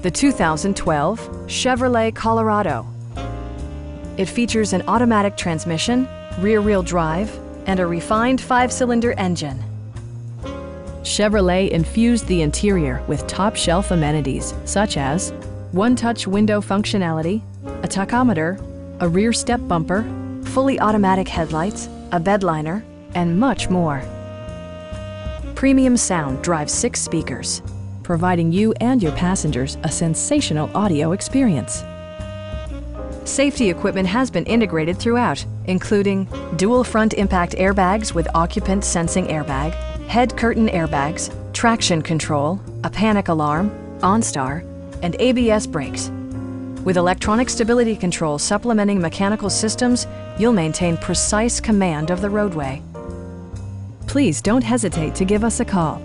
the 2012 Chevrolet Colorado. It features an automatic transmission, rear-wheel drive, and a refined 5-cylinder engine. Chevrolet infused the interior with top-shelf amenities such as one-touch window functionality, a tachometer, a rear step bumper, fully automatic headlights, a bed liner, and much more. Premium sound drives 6 speakers, providing you and your passengers a sensational audio experience. Safety equipment has been integrated throughout, including dual front impact airbags with occupant sensing airbag, head curtain airbags, traction control, a panic alarm, OnStar, and ABS brakes. With electronic stability control supplementing mechanical systems, you'll maintain precise command of the roadway. Please don't hesitate to give us a call.